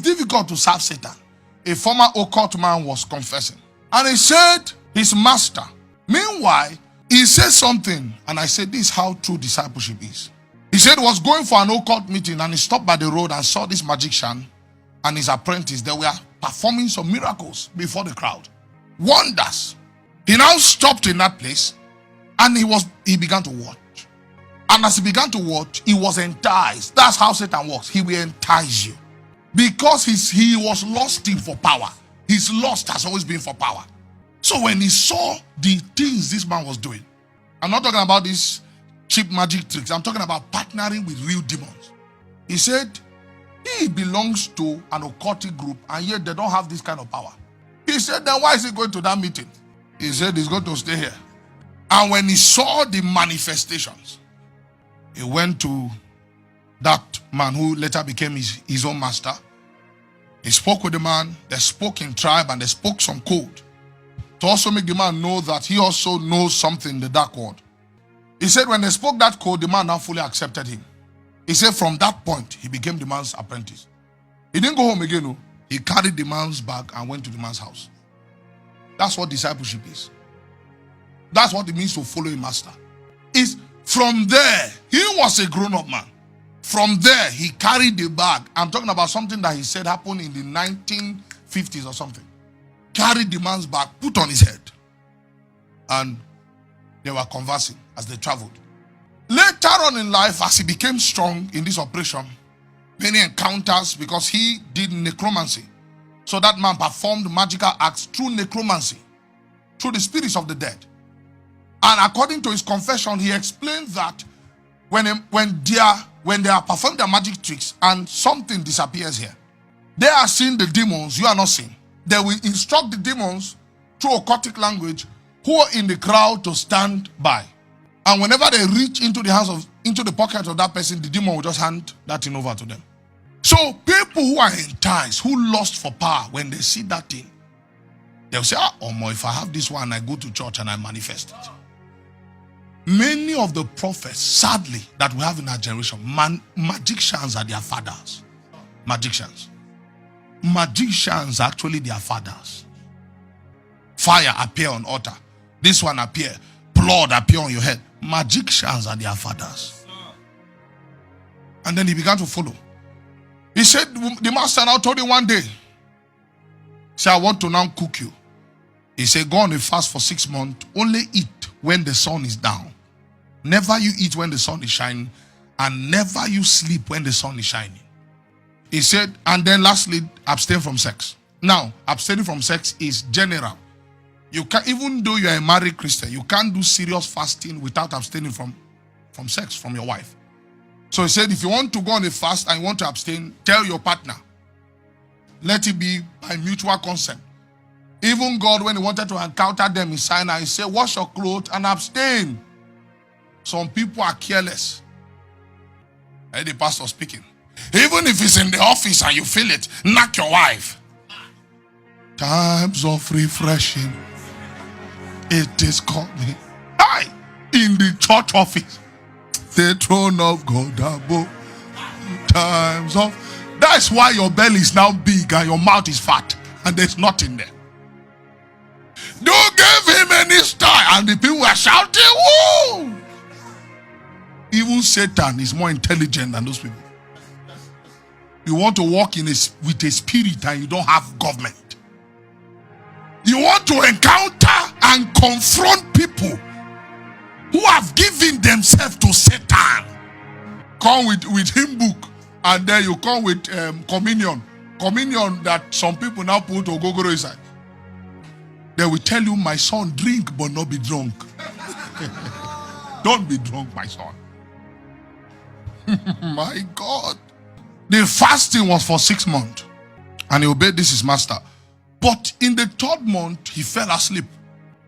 Difficult to serve Satan. A former occult man was confessing. And he said, his master. Meanwhile, he said something. And I said, this is how true discipleship is. He said he was going for an occult meeting and he stopped by the road and saw this magician and his apprentice. They were performing some miracles before the crowd. Wonders. He now stopped in that place and he began to watch. And as he began to watch, he was enticed. That's how Satan works. He will entice you. Because he was lusting for power. His lust has always been for power. So when he saw the things this man was doing, I'm not talking about these cheap magic tricks. I'm talking about partnering with real demons. He said he belongs to an occultic group and yet they don't have this kind of power. He said, then why is he going to that meeting? He said he's going to stay here. And when he saw the manifestations, he went to that man who later became his own master. He spoke with the man. They spoke in tribe and they spoke some code to also make the man know that he also knows something in the dark world. He said when they spoke that code, the man now fully accepted him. He said from that point, he became the man's apprentice. He didn't go home again. No. He carried the man's bag and went to the man's house. That's what discipleship is. That's what it means to follow a master. It's from there, he was a grown-up man. From there, he carried the bag. I'm talking about something that he said happened in the 1950s or something. Carried the man's bag, put on his head. And they were conversing as they traveled. Later on in life, as he became strong in this operation, many encounters because he did necromancy. So that man performed magical acts through necromancy, through the spirits of the dead. And according to his confession, he explained that when they are performing their magic tricks and something disappears here, they are seeing the demons, you are not seeing. They will instruct the demons through occultic language who are in the crowd to stand by. And whenever they reach into the pocket of that person, the demon will just hand that thing over to them. So people who are enticed, who lust for power, when they see that thing, they'll say, if I have this one, I go to church and I manifest it. Many of the prophets, sadly, that we have in our generation, magicians are their fathers. Magicians. Magicians are actually their fathers. Fire appear on altar. This one appear. Blood appear on your head. Magicians are their fathers. And then he began to follow. He said, the master now told him one day, say, I want to now cook you. He said, go on a fast for 6 months. Only eat when the sun is down. Never you eat when the sun is shining. And never you sleep when the sun is shining. He said, and then lastly, abstain from sex. Now, abstaining from sex is general. You can, even though you are a married Christian, you can't do serious fasting without abstaining from sex, from your wife. So he said, if you want to go on a fast and you want to abstain, tell your partner. Let it be by mutual consent. Even God, when he wanted to encounter them in Sinai, he said, wash your clothes and abstain. Some people are careless. I heard the pastor speaking. Even if it's in the office and you feel it, knock your wife. Times of refreshing. It is coming. Hi, in the church office. The throne of God above. Times of. That's why your belly is now big and your mouth is fat. And there's nothing there. Don't give him any style. And the people were shouting, woo! Even Satan is more intelligent than those people. You want to walk with a spirit and you don't have government. You want to encounter and confront people who have given themselves to Satan. Come with hymn book and then you come with communion. Communion that some people now put ogogoro inside. They will tell you, my son, drink but not be drunk. Don't be drunk, my son. My God. The fasting was for 6 months. And he obeyed this his master. But in the 3rd month, he fell asleep.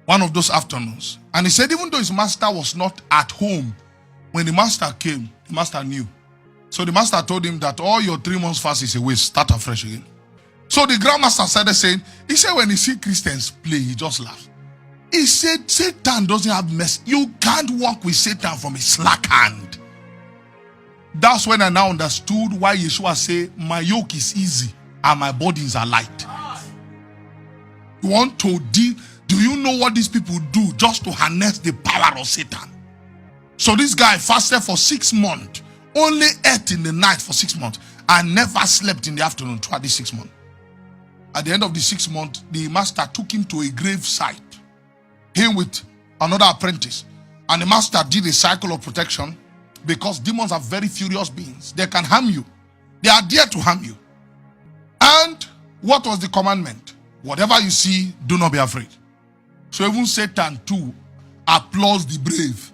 One of those afternoons. And he said even though his master was not at home, when the master came, the master knew. So the master told him that all your 3 months fast is a waste. Start afresh again. So the grandmaster started saying, he said when he see Christians play, he just laughs. He said Satan doesn't have mess. You can't walk with Satan from a slack hand. That's when I now understood why Yeshua said, my yoke is easy and my bodies are light. You want to deal? Do you know what these people do just to harness the power of Satan? So this guy fasted for 6 months, only ate in the night for 6 months, and never slept in the afternoon throughout these 6 months. At the end of the 6 months, the master took him to a grave site, him with another apprentice. And the master did a cycle of protection, because demons are very furious beings. They can harm you. They are there to harm you. And what was the commandment? Whatever you see, do not be afraid. So even Satan too applauds the brave.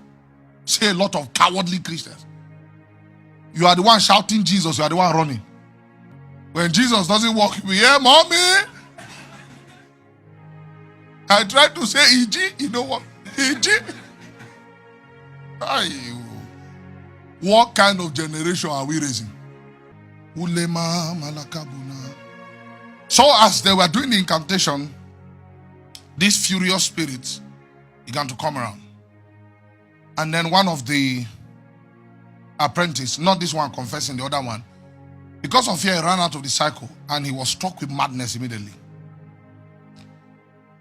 Say a lot of cowardly Christians. You are the one shouting Jesus, you are the one running. When Jesus doesn't walk, you hear, mommy. I tried to say EG, you know what? EG. What kind of generation are we raising? Ulema malakabuna. So as they were doing the incantation, these furious spirits began to come around. And then one of the apprentices, not this one confessing, the other one, because of fear, he ran out of the cycle and he was struck with madness immediately.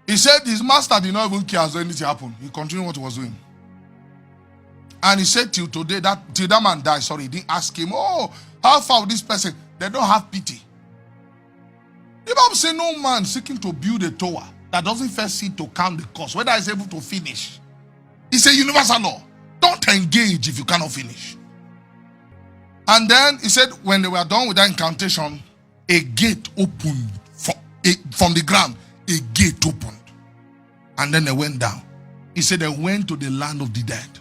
He said his master did not even care as anything happened. He continued what he was doing. And he said till today, till that man died, he didn't ask him, oh, how far with this person? They don't have pity. The Bible says no man seeking to build a tower that doesn't first see to count the cost, whether he's able to finish. It's a universal law. Don't engage if you cannot finish. And then he said when they were done with that incantation, a gate opened from the ground. A gate opened. And then they went down. He said they went to the land of the dead.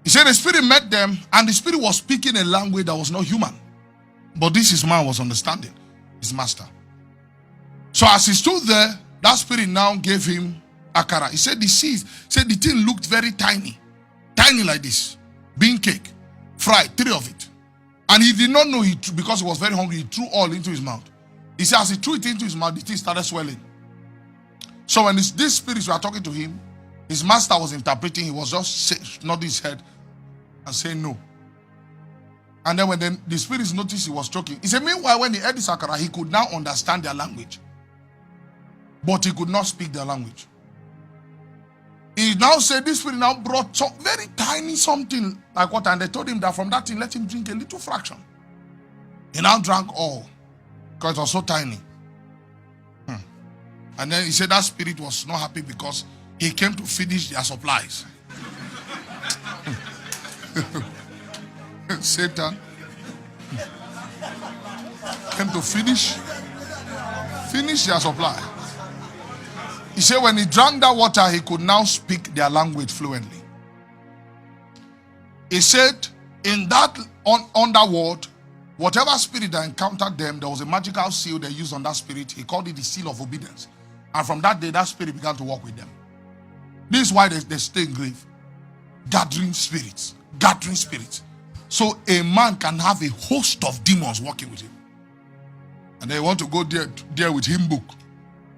He said the spirit met them, and the spirit was speaking a language that was not human. But this his man was understanding, his master. So as he stood there, that spirit now gave him akara. He said the seeds, said the thing looked very tiny. Tiny like this. Bean cake. Fried, 3 of it. And he did not know, because he was very hungry, he threw all into his mouth. He said as he threw it into his mouth, the thing started swelling. So when these spirits were talking to him, his master was interpreting. He was just nodding his head and saying no. And then when the spirits noticed he was choking, he said meanwhile when he heard the sakara, he could now understand their language. But he could not speak their language. He now said this spirit now brought some very tiny something like water, and they told him that from that thing let him drink a little fraction. He now drank all because it was so tiny. And then he said that spirit was not happy because he came to finish their supplies. Satan came to finish their supply. He said when he drank that water, he could now speak their language fluently. He said in that underworld, whatever spirit that encountered them, there was a magical seal they used on that spirit. He called it the seal of obedience. And from that day, that spirit began to walk with them. This is why they stay in grave. Gathering spirits. Gathering spirits. So a man can have a host of demons working with him. And they want to go there with hymn book.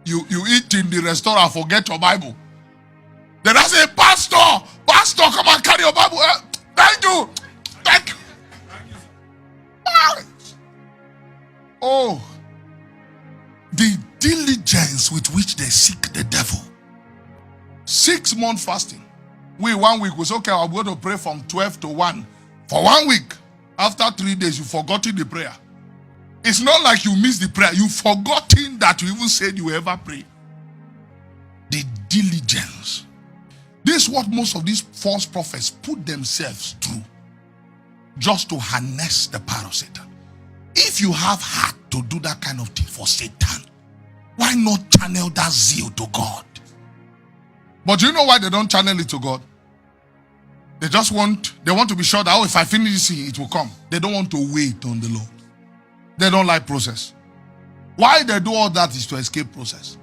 You eat in the restaurant, forget your Bible. Then I say, Pastor, come and carry your Bible. Thank you. Oh, the diligence with which they seek the devil. 6 months fasting. 1 week was okay. I'm going to pray from 12 to 1 for 1 week. After 3 days, you've forgotten the prayer. It's not like you missed the prayer. You've forgotten that you even said you ever prayed. The diligence. This is what most of these false prophets put themselves through, just to harness the power of Satan. If you have heart to do that kind of thing for Satan, why not channel that zeal to God? But do you know why they don't channel it to God? They want to be sure that, if I finish this, it will come. They don't want to wait on the Lord. They don't like process. Why they do all that is to escape process.